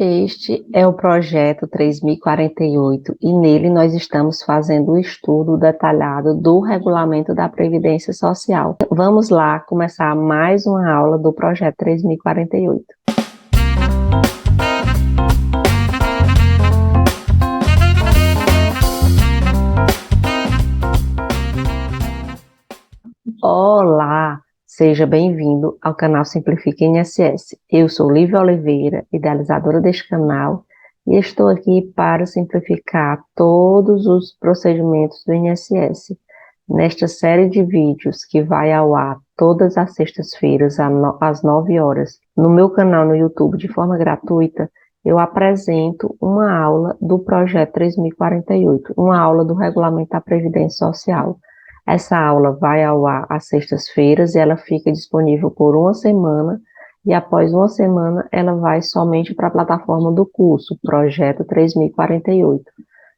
Este é o projeto 3048 e nele nós estamos fazendo o estudo detalhado do regulamento da Previdência Social. Vamos lá começar mais uma aula do projeto 3048. Olá, seja bem-vindo ao canal Simplifica INSS. Eu sou Lívia Oliveira, idealizadora deste canal, e estou aqui para simplificar todos os procedimentos do INSS. Nesta série de vídeos que vai ao ar todas as sextas-feiras às 9 horas, no meu canal no YouTube de forma gratuita, eu apresento uma aula do projeto 3048, uma aula do Regulamento da Previdência Social. Essa aula vai ao ar às sextas-feiras e ela fica disponível por uma semana, e após uma semana ela vai somente para a plataforma do curso, Projeto 3048.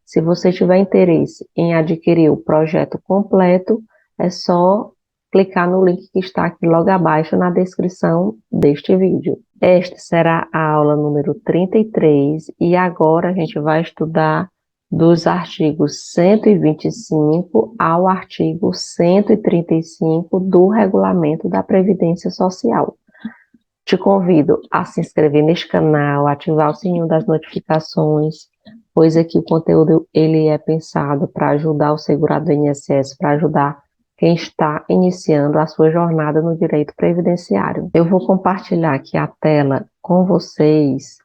Se você tiver interesse em adquirir o projeto completo, é só clicar no link que está aqui logo abaixo na descrição deste vídeo. Esta será a aula número 33 e agora a gente vai estudar dos artigos 125 ao artigo 135 do Regulamento da Previdência Social. Te convido a se inscrever neste canal, ativar o sininho das notificações, pois aqui o conteúdo ele é pensado para ajudar o segurado do INSS, para ajudar quem está iniciando a sua jornada no direito previdenciário. Eu vou compartilhar aqui a tela com vocês,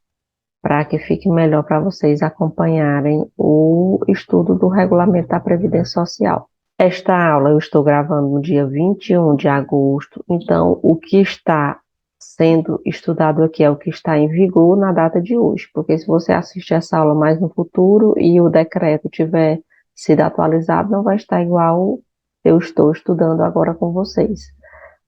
para que fique melhor para vocês acompanharem o estudo do Regulamento da Previdência Social. Esta aula eu estou gravando no dia 21 de agosto, então o que está sendo estudado aqui é o que está em vigor na data de hoje, porque se você assistir essa aula mais no futuro e o decreto tiver sido atualizado, não vai estar igual eu estou estudando agora com vocês.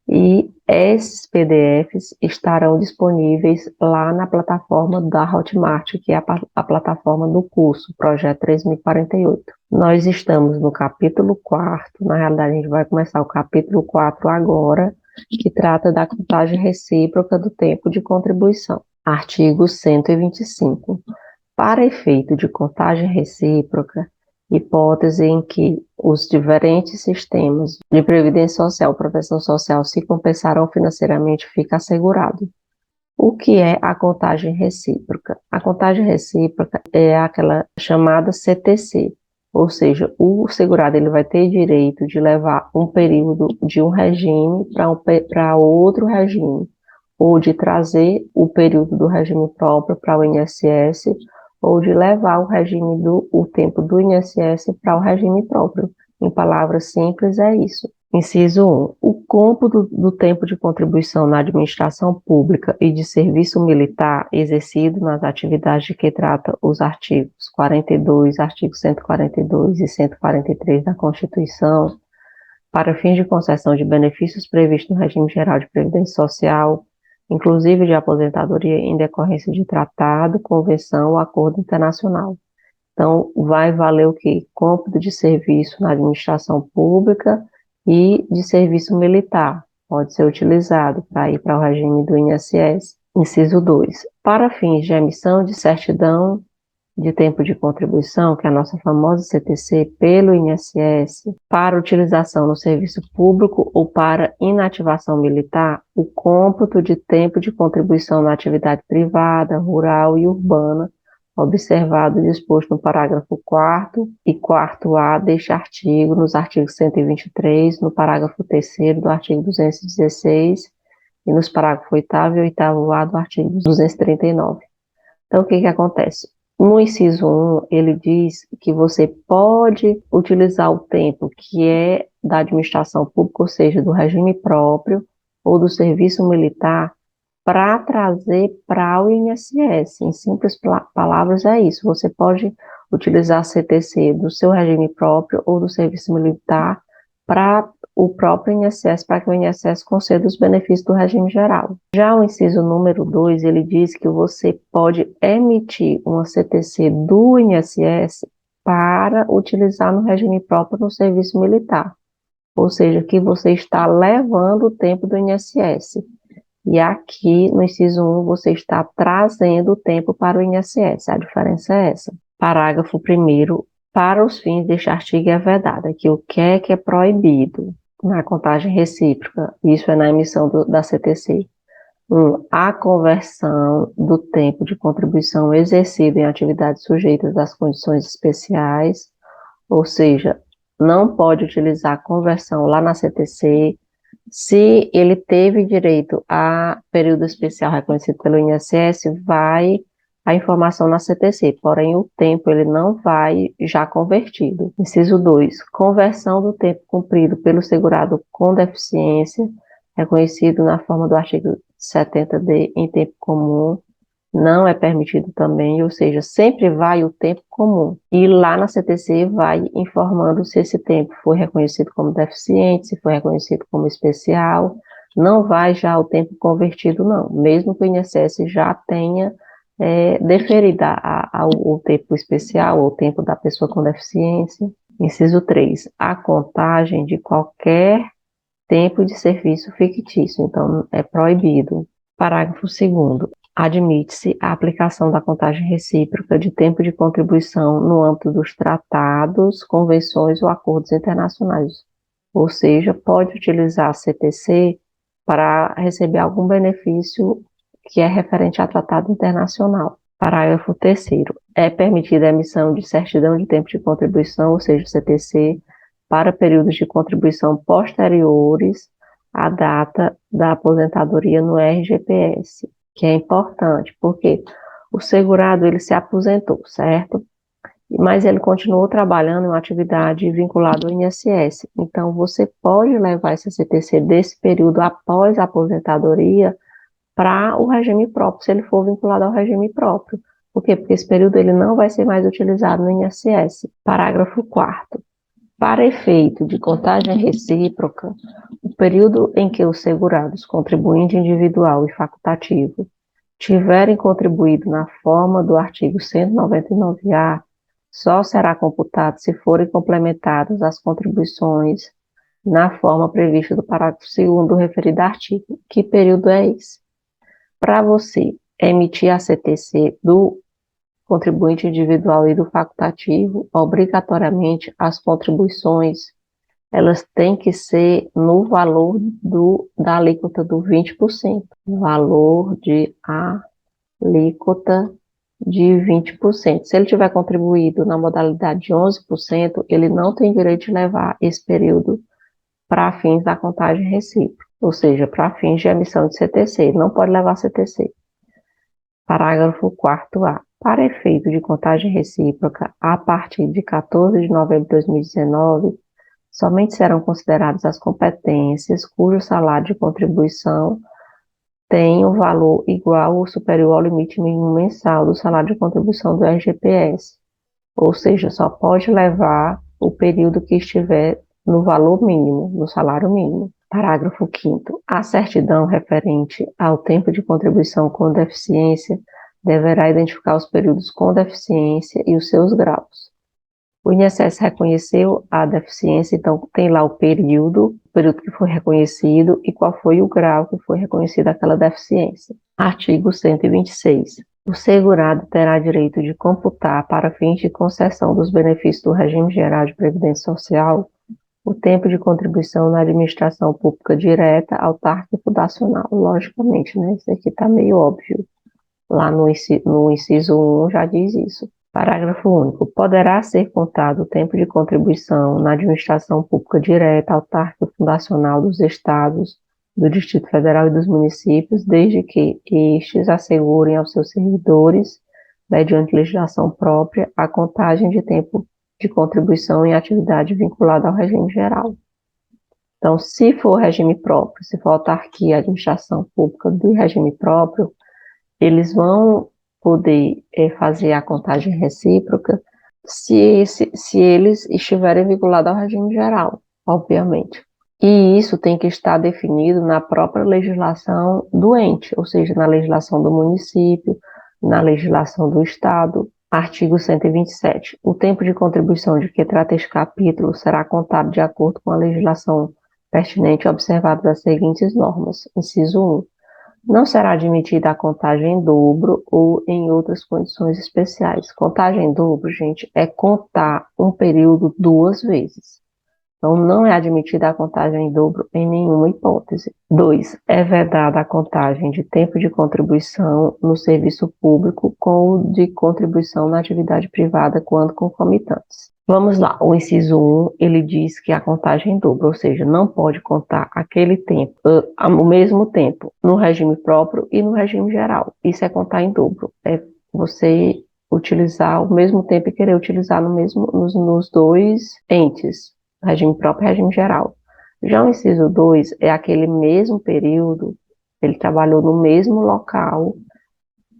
E esses PDFs estarão disponíveis lá na plataforma da Hotmart, que é a plataforma do curso, Projeto 3048. Nós estamos no capítulo 4º, na realidade a gente vai começar o capítulo 4 agora, que trata da contagem recíproca do tempo de contribuição. Artigo 125. Para efeito de contagem recíproca, hipótese em que os diferentes sistemas de previdência social e proteção social se compensarão financeiramente, fica assegurado. O que é a contagem recíproca? A contagem recíproca é aquela chamada CTC, ou seja, o segurado ele vai ter direito de levar um período de um regime para outro regime, ou de trazer o período do regime próprio para o INSS, ou de levar o tempo do INSS para o regime próprio. Em palavras simples, é isso. Inciso 1. O cômputo do tempo de contribuição na administração pública e de serviço militar exercido nas atividades de que trata os artigos 42, artigo 142 e 143 da Constituição, para fins de concessão de benefícios previstos no regime geral de previdência social, inclusive de aposentadoria em decorrência de tratado, convenção ou acordo internacional. Então, vai valer o quê? Cômputo de serviço na administração pública e de serviço militar. Pode ser utilizado para ir para o regime do INSS. Inciso 2. Para fins de emissão de certidão de tempo de contribuição, que é a nossa famosa CTC, pelo INSS, para utilização no serviço público ou para inativação militar, o cômputo de tempo de contribuição na atividade privada, rural e urbana, observado e disposto no parágrafo 4º e 4º-A deste artigo, nos artigos 123, no parágrafo 3º do artigo 216 e nos parágrafos 8º e 8º-A do artigo 239. Então, o que acontece? No inciso 1, ele diz que você pode utilizar o tempo que é da administração pública, ou seja, do regime próprio ou do serviço militar, para trazer para o INSS. Em simples palavras, é isso. Você pode utilizar a CTC do seu regime próprio ou do serviço militar para o próprio INSS, para que o INSS conceda os benefícios do regime geral. Já o inciso número 2, ele diz que você pode emitir uma CTC do INSS para utilizar no regime próprio no serviço militar. Ou seja, que você está levando o tempo do INSS. E aqui, no inciso 1, você está trazendo o tempo para o INSS. A diferença é essa. Parágrafo 1º. Para os fins deste artigo é vedado. Aqui, o que é proibido na contagem recíproca? Isso é na emissão da CTC. 1. A conversão do tempo de contribuição exercido em atividades sujeitas às condições especiais, ou seja, não pode utilizar a conversão lá na CTC. Se ele teve direito a período especial reconhecido pelo INSS, vai a informação na CTC, porém o tempo ele não vai já convertido. Inciso 2. Conversão do tempo cumprido pelo segurado com deficiência, reconhecido na forma do artigo 70D em tempo comum, não é permitido também, ou seja, sempre vai o tempo comum. E lá na CTC vai informando se esse tempo foi reconhecido como deficiente, se foi reconhecido como especial, não vai já o tempo convertido, não, mesmo que o INSS já tenha deferido o tempo especial ou o tempo da pessoa com deficiência. Inciso 3, a contagem de qualquer tempo de serviço fictício, então é proibido. Parágrafo 2º. Admite-se a aplicação da contagem recíproca de tempo de contribuição no âmbito dos tratados, convenções ou acordos internacionais. Ou seja, pode utilizar a CTC para receber algum benefício que é referente a tratado internacional. Parágrafo 3º. É permitida a emissão de certidão de tempo de contribuição, ou seja, CTC, para períodos de contribuição posteriores à data da aposentadoria no RGPS, que é importante, porque o segurado ele se aposentou, certo? Mas ele continuou trabalhando em uma atividade vinculada ao INSS. Então, você pode levar esse CTC desse período após a aposentadoria para o regime próprio, se ele for vinculado ao regime próprio. Por quê? Porque esse período ele não vai ser mais utilizado no INSS. Parágrafo 4º. Para efeito de contagem recíproca, o período em que os segurados, contribuinte individual e facultativo, tiverem contribuído na forma do artigo 199-A, só será computado se forem complementadas as contribuições na forma prevista do parágrafo 2º do referido artigo. Que período é esse? Para você emitir a CTC do contribuinte individual e do facultativo, obrigatoriamente as contribuições elas têm que ser no valor da alíquota do 20%, valor de alíquota de 20%. Se ele tiver contribuído na modalidade de 11%, ele não tem direito de levar esse período para fins da contagem recíproca, ou seja, para fins de emissão de CTC, ele não pode levar CTC. Parágrafo 4º-A. Para efeito de contagem recíproca, a partir de 14 de novembro de 2019, somente serão consideradas as competências cujo salário de contribuição tem um valor igual ou superior ao limite mínimo mensal do salário de contribuição do RGPS, ou seja, só pode levar o período que estiver no valor mínimo, no salário mínimo. Parágrafo 5º. A certidão referente ao tempo de contribuição com deficiência deverá identificar os períodos com deficiência e os seus graus. O INSS reconheceu a deficiência, então tem lá o período que foi reconhecido e qual foi o grau que foi reconhecido aquela deficiência. Artigo 126. O segurado terá direito de computar para fins de concessão dos benefícios do regime geral de previdência social o tempo de contribuição na administração pública direta, autárquica e fundacional. Logicamente, né? Isso aqui está meio óbvio. Lá no inciso 1 já diz isso. Parágrafo único. Poderá ser contado o tempo de contribuição na administração pública direta, autárquica e fundacional dos estados, do Distrito Federal e dos municípios, desde que estes assegurem aos seus servidores, mediante legislação própria, a contagem de tempo de contribuição em atividade vinculada ao regime geral. Então, se for regime próprio, se for autarquia, administração pública do regime próprio, eles vão poder fazer a contagem recíproca se eles estiverem vinculados ao regime geral, obviamente. E isso tem que estar definido na própria legislação do ente, ou seja, na legislação do município, na legislação do estado. Artigo 127. O tempo de contribuição de que trata este capítulo será contado de acordo com a legislação pertinente, observadas as seguintes normas. Inciso 1. Não será admitida a contagem em dobro ou em outras condições especiais. Contagem em dobro, gente, é contar um período duas vezes. Então, não é admitida a contagem em dobro em nenhuma hipótese. 2. É vedada a contagem de tempo de contribuição no serviço público com o de contribuição na atividade privada quando concomitantes. Vamos lá, o inciso 1, ele diz que a contagem em dobro, ou seja, não pode contar aquele tempo, o mesmo tempo, no regime próprio e no regime geral. Isso é contar em dobro, é você utilizar o mesmo tempo e querer utilizar nos dois entes, regime próprio e regime geral. Já o inciso 2 é aquele mesmo período, ele trabalhou no mesmo local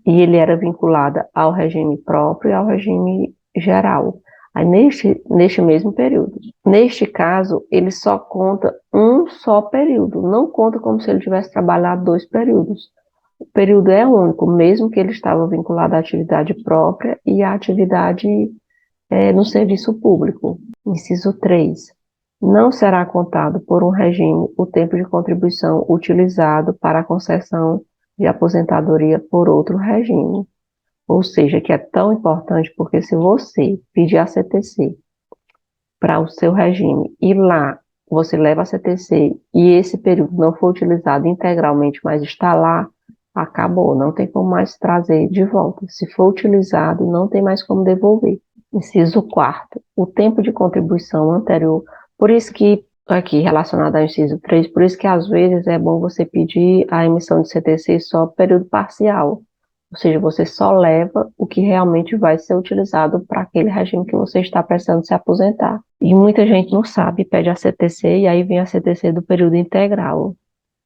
e ele era vinculado ao regime próprio e ao regime geral. Aí, neste mesmo período. Neste caso, ele só conta um só período, não conta como se ele tivesse trabalhado dois períodos. O período é único, mesmo que ele estava vinculado à atividade própria e à atividade no serviço público. Inciso 3. Não será contado por um regime o tempo de contribuição utilizado para a concessão de aposentadoria por outro regime. Ou seja, que é tão importante porque se você pedir a CTC para o seu regime e lá você leva a CTC e esse período não foi utilizado integralmente, mas está lá, acabou, não tem como mais trazer de volta. Se for utilizado, não tem mais como devolver. Inciso 4º, o tempo de contribuição anterior, por isso que, aqui relacionado ao inciso 3, por isso que às vezes é bom você pedir a emissão de CTC só período parcial, ou seja, você só leva o que realmente vai ser utilizado para aquele regime que você está precisando se aposentar. E muita gente não sabe, pede a CTC e aí vem a CTC do período integral.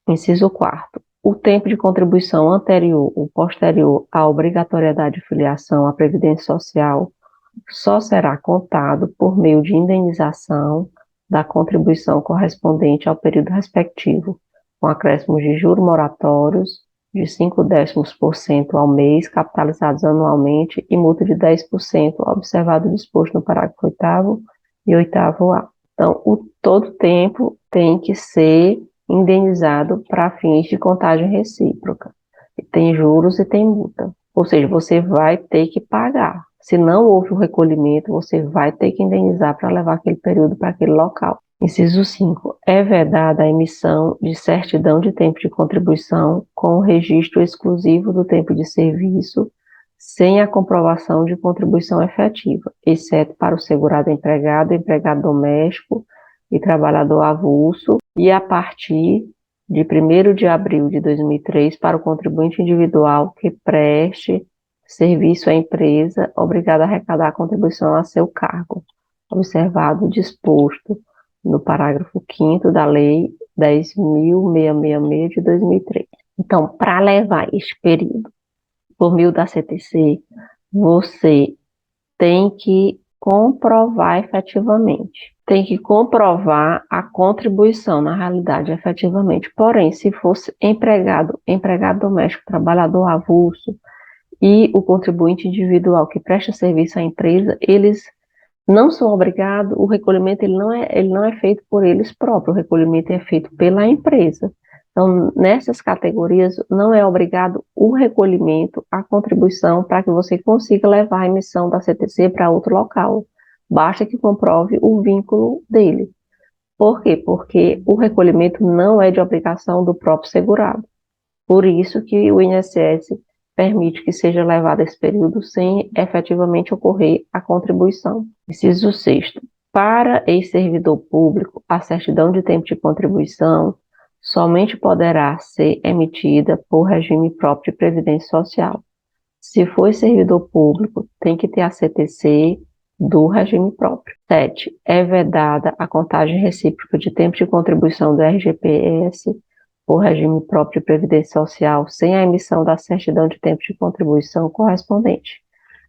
Inciso 4º, o tempo de contribuição anterior ou posterior à obrigatoriedade de filiação à Previdência Social só será contado por meio de indenização da contribuição correspondente ao período respectivo, com acréscimos de juros moratórios de 0,5% ao mês, capitalizados anualmente, e multa de 10%, observado o disposto no parágrafo 8º e 8º-A. Então, todo tempo tem que ser indenizado para fins de contagem recíproca. Tem juros e tem multa. Ou seja, você vai ter que pagar. Se não houve o recolhimento, você vai ter que indenizar para levar aquele período para aquele local. Inciso 5. É vedada a emissão de certidão de tempo de contribuição com o registro exclusivo do tempo de serviço, sem a comprovação de contribuição efetiva, exceto para o segurado empregado doméstico e trabalhador avulso, e a partir de 1º de abril de 2003 para o contribuinte individual que preste serviço à empresa obrigado a arrecadar a contribuição a seu cargo, observado o disposto no parágrafo 5º da Lei 10.666 de 2003. Então, para levar este período por meio da CTC, você tem que comprovar efetivamente. Tem que comprovar a contribuição, na realidade, efetivamente. Porém, se fosse empregado doméstico, trabalhador avulso e o contribuinte individual que presta serviço à empresa, eles não são obrigados, o recolhimento ele não é feito por eles próprios, o recolhimento é feito pela empresa. Então, nessas categorias, não é obrigado o recolhimento, a contribuição, para que você consiga levar a emissão da CTC para outro local. Basta que comprove o vínculo dele. Por quê? Porque o recolhimento não é de obrigação do próprio segurado. Por isso que o INSS permite que seja levado esse período sem efetivamente ocorrer a contribuição. Inciso 6º. Para ex-servidor público, a certidão de tempo de contribuição somente poderá ser emitida por regime próprio de previdência social. Se for servidor público, tem que ter a CTC do regime próprio. 7. É vedada a contagem recíproca de tempo de contribuição do RGPS por regime próprio de previdência social sem a emissão da certidão de tempo de contribuição correspondente,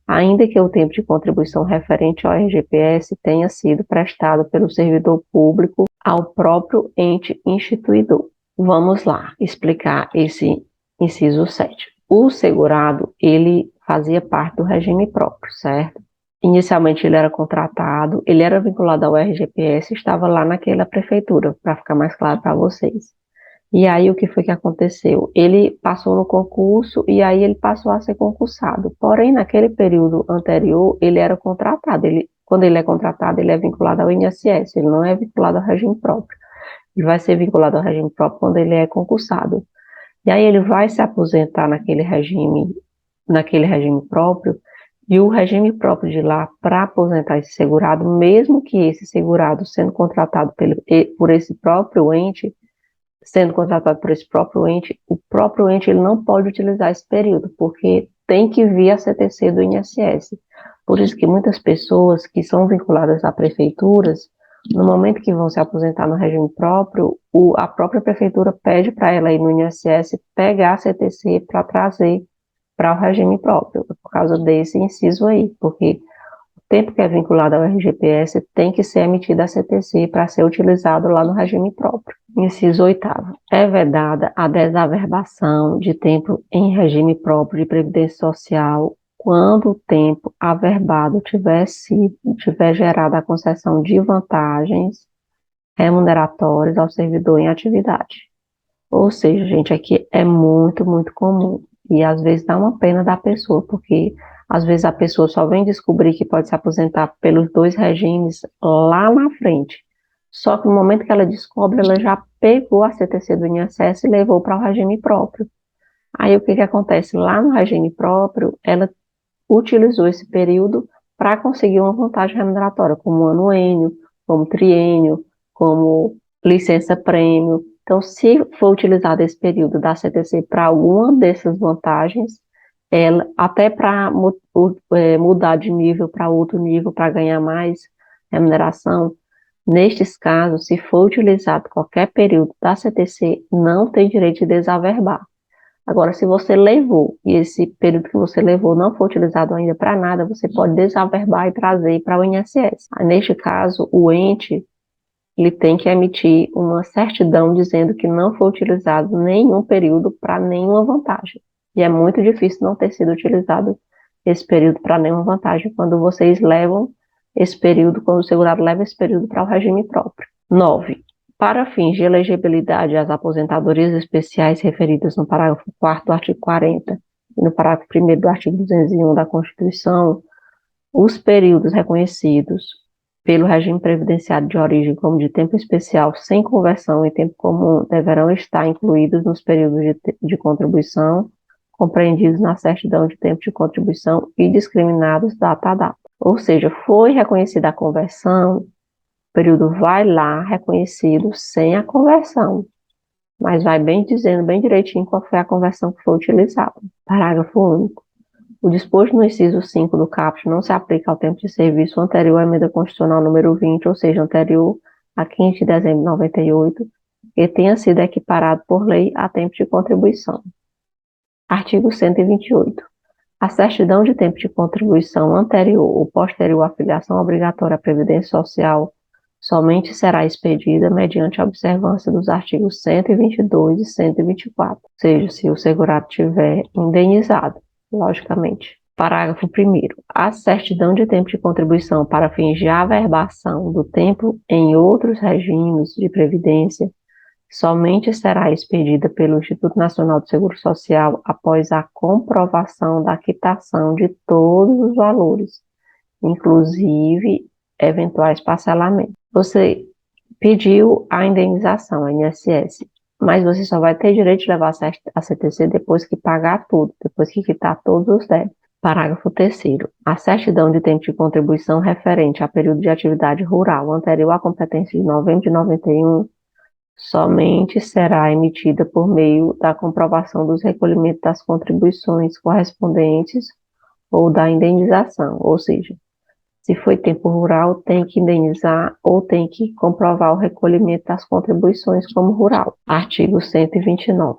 ainda que o tempo de contribuição referente ao RGPS tenha sido prestado pelo servidor público ao próprio ente instituidor. Vamos lá explicar esse inciso 7. O segurado, ele fazia parte do regime próprio, certo? Inicialmente ele era contratado, ele era vinculado ao RGPS, estava lá naquela prefeitura, para ficar mais claro para vocês. E aí, o que foi que aconteceu? Ele passou no concurso e aí ele passou a ser concursado. Porém, naquele período anterior, ele era contratado. Quando ele é contratado, ele é vinculado ao INSS, ele não é vinculado ao regime próprio. Ele vai ser vinculado ao regime próprio quando ele é concursado. E aí ele vai se aposentar naquele regime próprio, e o regime próprio de lá, para aposentar esse segurado, mesmo que esse segurado sendo contratado por esse próprio ente, sendo contratado por esse próprio ente, o próprio ente ele não pode utilizar esse período, porque tem que vir a CTC do INSS. Por isso que muitas pessoas que são vinculadas a prefeituras, no momento que vão se aposentar no regime próprio, a própria prefeitura pede para ela ir no INSS pegar a CTC para trazer para o regime próprio, por causa desse inciso aí, porque o tempo que é vinculado ao RGPS tem que ser emitido a CTC para ser utilizado lá no regime próprio. Inciso 8º. É vedada a desaverbação de tempo em regime próprio de previdência social quando o tempo averbado tiver gerado a concessão de vantagens remuneratórias ao servidor em atividade. Ou seja, gente, aqui é muito, muito comum. E às vezes dá uma pena da pessoa, porque às vezes a pessoa só vem descobrir que pode se aposentar pelos dois regimes lá na frente. Só que no momento que ela descobre, ela já pegou a CTC do INSS e levou para o regime próprio. Aí o que acontece? Lá no regime próprio, ela utilizou esse período para conseguir uma vantagem remuneratória, como anuênio, como triênio, como licença-prêmio. Então, se for utilizado esse período da CTC para alguma dessas vantagens, ela, até para mudar de nível para outro nível, para ganhar mais remuneração, nestes casos, se for utilizado qualquer período da CTC, não tem direito de desaverbar. Agora, se você levou, e esse período que você levou não foi utilizado ainda para nada, você pode desaverbar e trazer para o INSS. Neste caso, o ente ele tem que emitir uma certidão dizendo que não foi utilizado nenhum período para nenhuma vantagem. E é muito difícil não ter sido utilizado esse período para nenhuma vantagem quando vocês levam esse período, quando o segurado leva esse período para o regime próprio. 9. Para fins de elegibilidade às aposentadorias especiais referidas no parágrafo 4º do artigo 40 e no parágrafo 1º do artigo 201 da Constituição, os períodos reconhecidos pelo regime previdenciário de origem como de tempo especial sem conversão em tempo comum deverão estar incluídos nos períodos de contribuição compreendidos na certidão de tempo de contribuição e discriminados data a data. Ou seja, foi reconhecida a conversão, o período vai lá reconhecido sem a conversão, mas vai bem dizendo bem direitinho qual foi a conversão que foi utilizada. Parágrafo único. O disposto no inciso 5 do caput não se aplica ao tempo de serviço anterior à emenda constitucional número 20, ou seja, anterior a 15 de dezembro de 98, e tenha sido equiparado por lei a tempo de contribuição. Artigo 128. A certidão de tempo de contribuição anterior ou posterior à filiação obrigatória à Previdência Social somente será expedida mediante a observância dos artigos 122 e 124, ou seja, se o segurado tiver indenizado, logicamente. Parágrafo 1º. A certidão de tempo de contribuição para fins de averbação do tempo em outros regimes de previdência somente será expedida pelo Instituto Nacional do Seguro Social após a comprovação da quitação de todos os valores, inclusive eventuais parcelamentos. Você pediu a indenização, a INSS, mas você só vai ter direito de levar a CTC depois que pagar tudo, depois que quitar todos os débitos. Parágrafo 3º. A certidão de tempo de contribuição referente a período de atividade rural anterior à competência de novembro de 91 somente será emitida por meio da comprovação dos recolhimentos das contribuições correspondentes ou da indenização, ou seja, se foi tempo rural, tem que indenizar ou tem que comprovar o recolhimento das contribuições como rural. Artigo 129.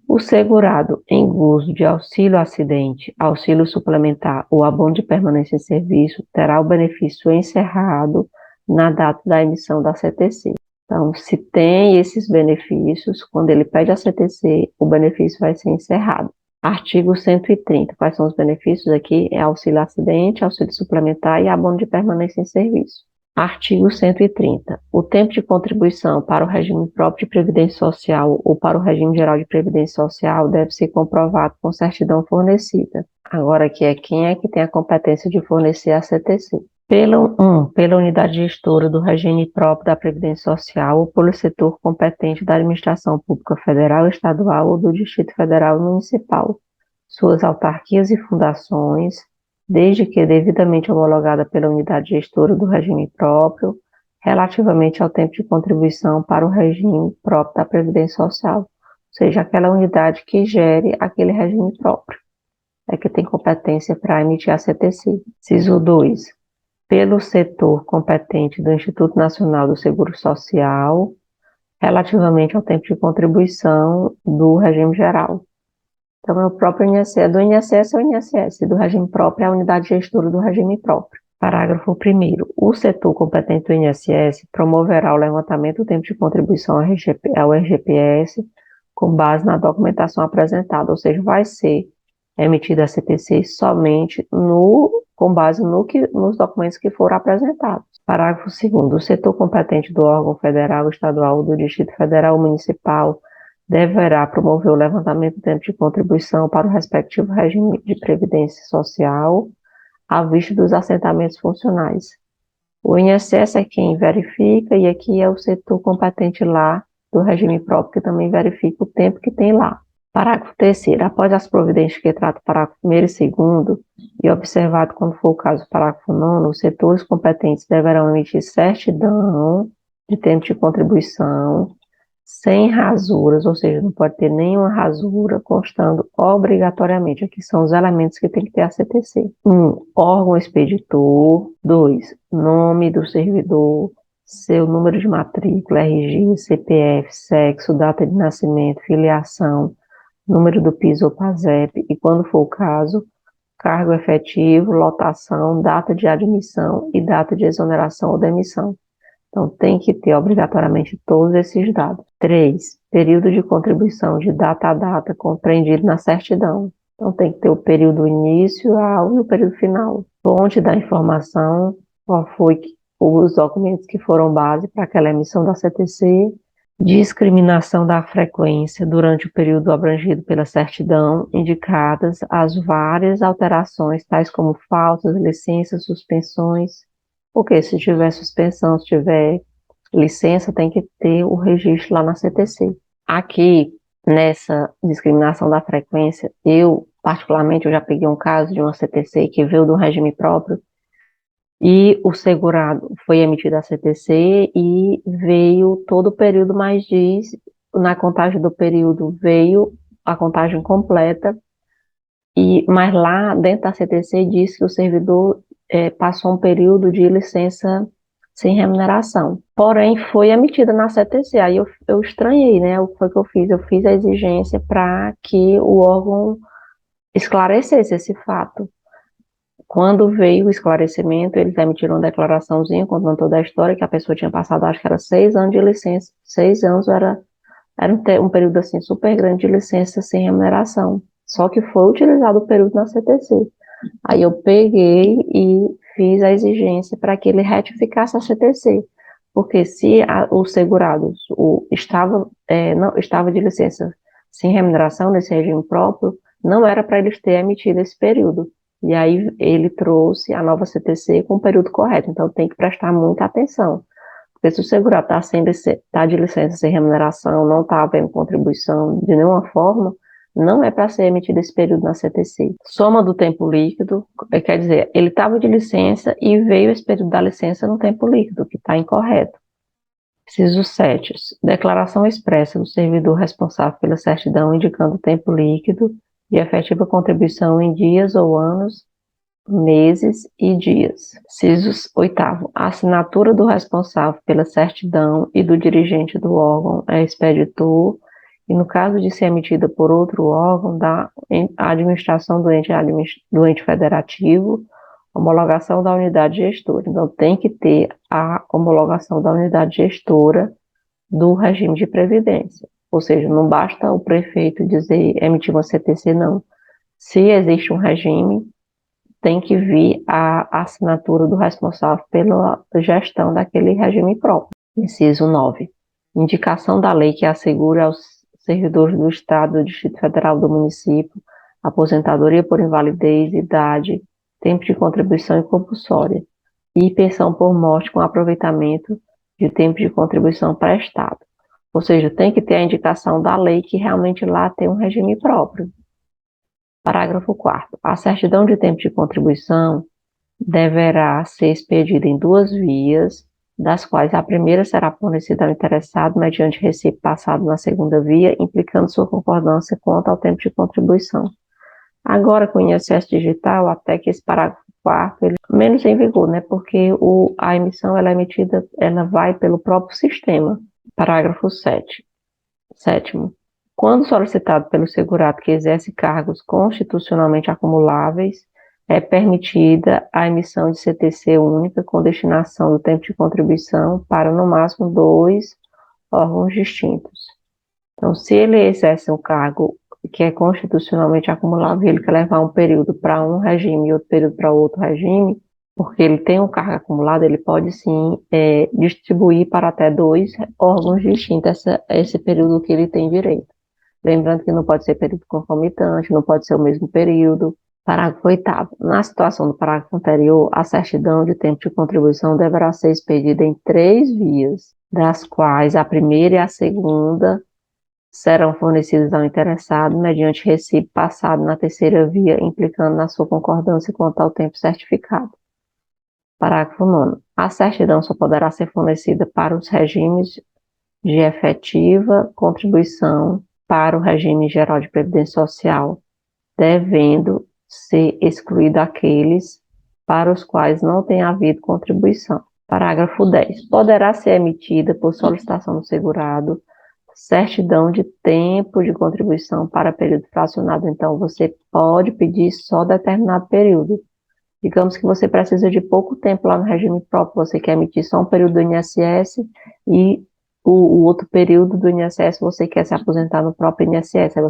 O segurado em gozo de auxílio acidente, auxílio suplementar ou abono de permanência em serviço terá o benefício encerrado na data da emissão da CTC. Então, se tem esses benefícios, quando ele pede a CTC, o benefício vai ser encerrado. Artigo 130. Quais são os benefícios aqui? É auxílio acidente, auxílio suplementar e abono de permanência em serviço. Artigo 130. O tempo de contribuição para o regime próprio de previdência social ou para o regime geral de previdência social deve ser comprovado com certidão fornecida. Agora aqui quem é que tem a competência de fornecer a CTC? Pela unidade gestora do regime próprio da Previdência Social ou pelo setor competente da administração pública federal, estadual ou do Distrito Federal e Municipal, suas autarquias e fundações, desde que devidamente homologada pela unidade gestora do regime próprio, relativamente ao tempo de contribuição para o regime próprio da Previdência Social, ou seja, aquela unidade que gere aquele regime próprio, é que tem competência para emitir a CTC. Inciso 2. Pelo setor competente do Instituto Nacional do Seguro Social, relativamente ao tempo de contribuição do regime geral. Então, é o próprio INSS, do INSS é o INSS, do regime próprio é a unidade gestora do regime próprio. Parágrafo 1º. O setor competente do INSS promoverá o levantamento do tempo de contribuição ao RGPS com base na documentação apresentada, ou seja, vai ser emitida a CTC somente com base nos documentos que foram apresentados. Parágrafo 2º. O setor competente do órgão federal, estadual ou do Distrito Federal ou Municipal deverá promover o levantamento do tempo de contribuição para o respectivo regime de previdência social à vista dos assentamentos funcionais. O INSS é quem verifica e aqui é o setor competente lá do regime próprio que também verifica o tempo que tem lá. Parágrafo 3º. Após as providências que trata o parágrafo 1º e 2º, e observado quando for o caso o parágrafo 9º, os setores competentes deverão emitir certidão de tempo de contribuição sem rasuras, ou seja, não pode ter nenhuma rasura, constando obrigatoriamente, aqui são os elementos que tem que ter a CTC. 1. Órgão expeditor. 2. Nome do servidor, seu número de matrícula, RG, CPF, sexo, data de nascimento, filiação, número do PIS ou PASEP e, quando for o caso, cargo efetivo, lotação, data de admissão e data de exoneração ou demissão. Então, tem que ter obrigatoriamente todos esses dados. 3. Período de contribuição de data a data compreendido na certidão. Então, tem que ter o período inicial e o período final. Fonte da informação, qual foi os documentos que foram base para aquela emissão da CTC. Discriminação da frequência durante o período abrangido pela certidão, indicadas as várias alterações, tais como faltas, licenças, suspensões, porque se tiver suspensão, se tiver licença, tem que ter o registro lá na CTC. Aqui, nessa discriminação da frequência, particularmente, eu já peguei um caso de uma CTC que veio do regime próprio, e o segurado foi emitido a CTC e veio todo o período, mas na contagem do período veio a contagem completa, mas lá dentro da CTC diz que o servidor passou um período de licença sem remuneração. Porém, foi emitida na CTC, aí eu estranhei, né? O que foi que eu fiz? Eu fiz a exigência para que o órgão esclarecesse esse fato. Quando veio o esclarecimento, eles emitiram uma declaraçãozinha contando toda a história, que a pessoa tinha passado, acho que era 6 anos de licença. 6 anos era um período assim super grande de licença sem remuneração. Só que foi utilizado o período na CTC. Aí eu peguei e fiz a exigência para que ele retificasse a CTC. Porque se o segurado não estava de licença sem remuneração nesse regime próprio, não era para eles ter emitido esse período. E aí ele trouxe a nova CTC com o período correto. Então tem que prestar muita atenção. Porque se o segurado está de licença sem remuneração, não está havendo contribuição de nenhuma forma, não é para ser emitido esse período na CTC. Soma do tempo líquido, quer dizer, ele estava de licença e veio esse período da licença no tempo líquido, que está incorreto. Inciso 7. Declaração expressa do servidor responsável pela certidão indicando o tempo líquido de efetiva contribuição em dias ou anos, meses e dias. Inciso 8. A assinatura do responsável pela certidão e do dirigente do órgão é expeditor e, no caso de ser emitida por outro órgão, da administração do ente federativo, homologação da unidade gestora. Então, tem que ter a homologação da unidade gestora do regime de previdência. Ou seja, não basta o prefeito emitir uma CTC, não. Se existe um regime, tem que vir a assinatura do responsável pela gestão daquele regime próprio. Inciso 9. Indicação da lei que assegure aos servidores do Estado, do Distrito Federal, do município, aposentadoria por invalidez, idade, tempo de contribuição e compulsória, e pensão por morte com aproveitamento de tempo de contribuição prestado. Ou seja, tem que ter a indicação da lei que realmente lá tem um regime próprio. Parágrafo 4º. A certidão de tempo de contribuição deverá ser expedida em 2 vias, das quais a primeira será fornecida ao interessado mediante recibo passado na segunda via, implicando sua concordância quanto ao tempo de contribuição. Agora, com o INSS digital, até que esse parágrafo 4º, ele menos em vigor, né? Porque a emissão ela é emitida, ela vai pelo próprio sistema. Parágrafo 7º. Quando solicitado pelo segurado que exerce cargos constitucionalmente acumuláveis, é permitida a emissão de CTC única com destinação do tempo de contribuição para, no máximo, 2 órgãos distintos. Então, se ele exerce um cargo que é constitucionalmente acumulável e ele quer levar um período para um regime e outro período para outro regime, porque ele tem um cargo acumulado, ele pode sim distribuir para até 2 órgãos distintos esse período que ele tem direito. Lembrando que não pode ser período concomitante, não pode ser o mesmo período. Parágrafo 8º. Na situação do parágrafo anterior, a certidão de tempo de contribuição deverá ser expedida em 3 vias, das quais a primeira e a segunda serão fornecidas ao interessado mediante recibo passado na terceira via, implicando na sua concordância quanto ao tempo certificado. Parágrafo 9º. A certidão só poderá ser fornecida para os regimes de efetiva contribuição para o regime geral de previdência social, devendo ser excluído aqueles para os quais não tenha havido contribuição. Parágrafo 10. Poderá ser emitida, por solicitação do segurado, certidão de tempo de contribuição para período fracionado. Então, você pode pedir só determinado período. Digamos que você precisa de pouco tempo lá no regime próprio, você quer emitir só um período do INSS e o outro período do INSS você quer se aposentar no próprio INSS. Aí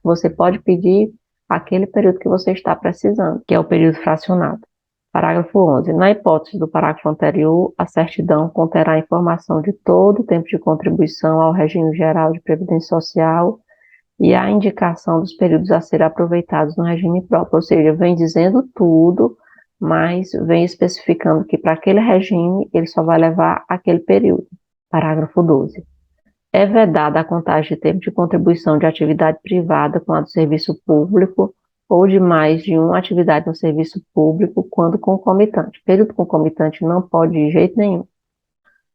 você pode pedir aquele período que você está precisando, que é o período fracionado. Parágrafo 11. Na hipótese do parágrafo anterior, a certidão conterá informação de todo o tempo de contribuição ao regime geral de previdência social e a indicação dos períodos a serem aproveitados no regime próprio. Ou seja, vem dizendo tudo, mas vem especificando que para aquele regime ele só vai levar aquele período. Parágrafo 12. É vedada a contagem de tempo de contribuição de atividade privada com a do serviço público ou de mais de uma atividade no serviço público quando concomitante. Período concomitante não pode de jeito nenhum.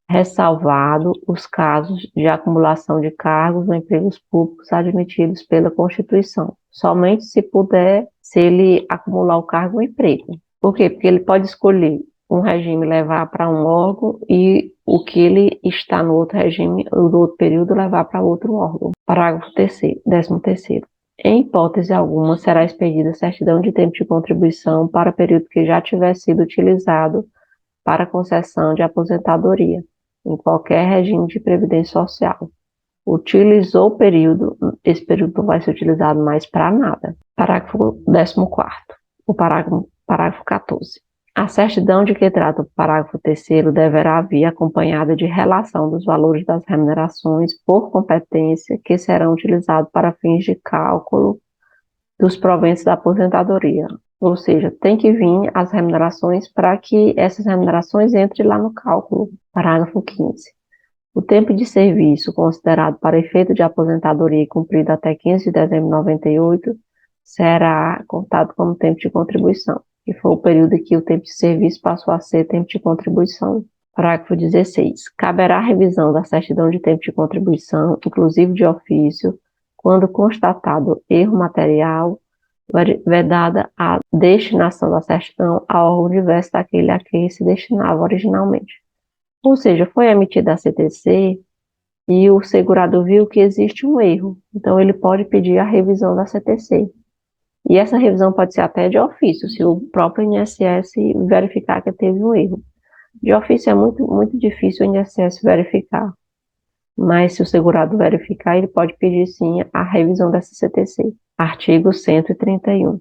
Ressalvado os casos de acumulação de cargos ou empregos públicos admitidos pela Constituição. Somente se ele acumular o cargo ou emprego. Por quê? Porque ele pode escolher um regime levar para um órgão e o que ele está no outro regime, no outro período, levar para outro órgão. Parágrafo 13º. Em hipótese alguma, será expedida certidão de tempo de contribuição para período que já tiver sido utilizado para concessão de aposentadoria, em qualquer regime de previdência social. Utilizou o período, esse período não vai ser utilizado mais para nada. Parágrafo 14º. Parágrafo 14. A certidão de que trata o parágrafo 3º deverá vir acompanhada de relação dos valores das remunerações por competência que serão utilizados para fins de cálculo dos proventos da aposentadoria. Ou seja, tem que vir as remunerações para que essas remunerações entrem lá no cálculo. Parágrafo 15. O tempo de serviço considerado para efeito de aposentadoria e cumprido até 15 de dezembro de 98 será contado como tempo de contribuição, que foi o período em que o tempo de serviço passou a ser tempo de contribuição. Parágrafo 16. Caberá a revisão da certidão de tempo de contribuição, inclusive de ofício, quando constatado erro material, vedada a destinação da certidão a órgão diverso daquele a quem se destinava originalmente. Ou seja, foi emitida a CTC e o segurado viu que existe um erro, então ele pode pedir a revisão da CTC. E essa revisão pode ser até de ofício, se o próprio INSS verificar que teve um erro. De ofício é muito difícil o INSS verificar, mas se o segurado verificar, ele pode pedir sim a revisão dessa CTC. Artigo 131.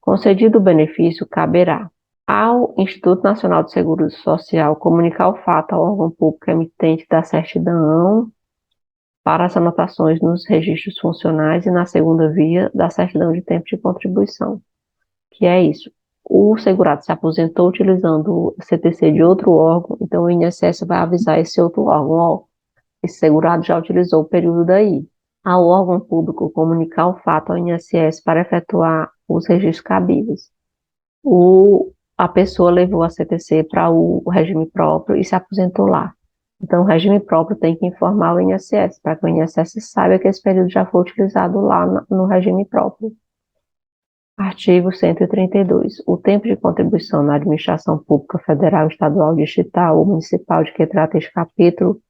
Concedido o benefício, caberá ao Instituto Nacional de Seguro Social comunicar o fato ao órgão público emitente da certidão para as anotações nos registros funcionais e na segunda via da certidão de tempo de contribuição, que é isso. O segurado se aposentou utilizando o CTC de outro órgão, então o INSS vai avisar esse outro órgão, ó, esse segurado já utilizou o período daí. Ao órgão público comunicar o fato ao INSS para efetuar os registros cabíveis. A pessoa levou a CTC para o regime próprio e se aposentou lá. Então, o regime próprio tem que informar o INSS, para que o INSS saiba que esse período já foi utilizado lá no regime próprio. Artigo 132. O tempo de contribuição na administração pública federal, estadual, distrital ou municipal de que trata este capítulo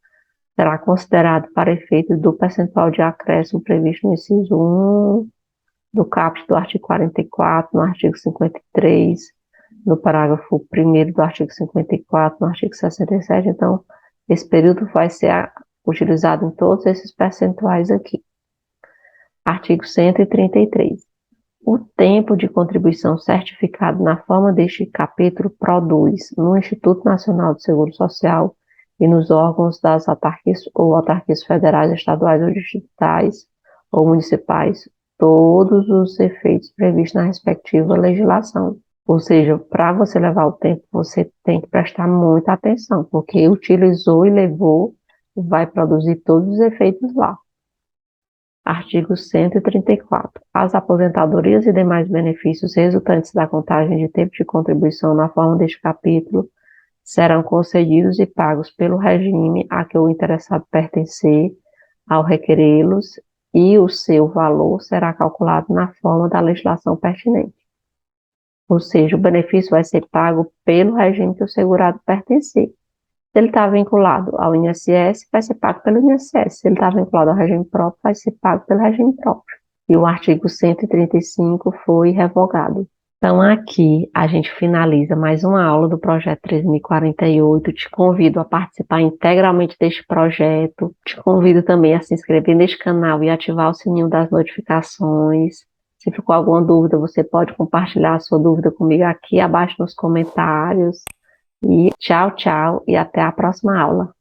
será considerado para efeitos do percentual de acréscimo previsto no inciso 1 do caput do artigo 44, no artigo 53, no parágrafo 1º do artigo 54, no artigo 67. Então, esse período vai ser utilizado em todos esses percentuais aqui. Artigo 133. O tempo de contribuição certificado na forma deste capítulo produz no Instituto Nacional de Seguro Social e nos órgãos das autarquias ou autarquias federais, estaduais ou distritais ou municipais todos os efeitos previstos na respectiva legislação. Ou seja, para você levar o tempo, você tem que prestar muita atenção, porque utilizou e levou, vai produzir todos os efeitos lá. Artigo 134. As aposentadorias e demais benefícios resultantes da contagem de tempo de contribuição na forma deste capítulo serão concedidos e pagos pelo regime a que o interessado pertencer ao requerê-los e o seu valor será calculado na forma da legislação pertinente. Ou seja, o benefício vai ser pago pelo regime que o segurado pertencer. Se ele está vinculado ao INSS, vai ser pago pelo INSS. Se ele está vinculado ao regime próprio, vai ser pago pelo regime próprio. E o artigo 135 foi revogado. Então, aqui a gente finaliza mais uma aula do projeto 3048. Te convido a participar integralmente deste projeto. Te convido também a se inscrever neste canal e ativar o sininho das notificações. Se ficou alguma dúvida, você pode compartilhar a sua dúvida comigo aqui abaixo nos comentários. E tchau, tchau, e até a próxima aula.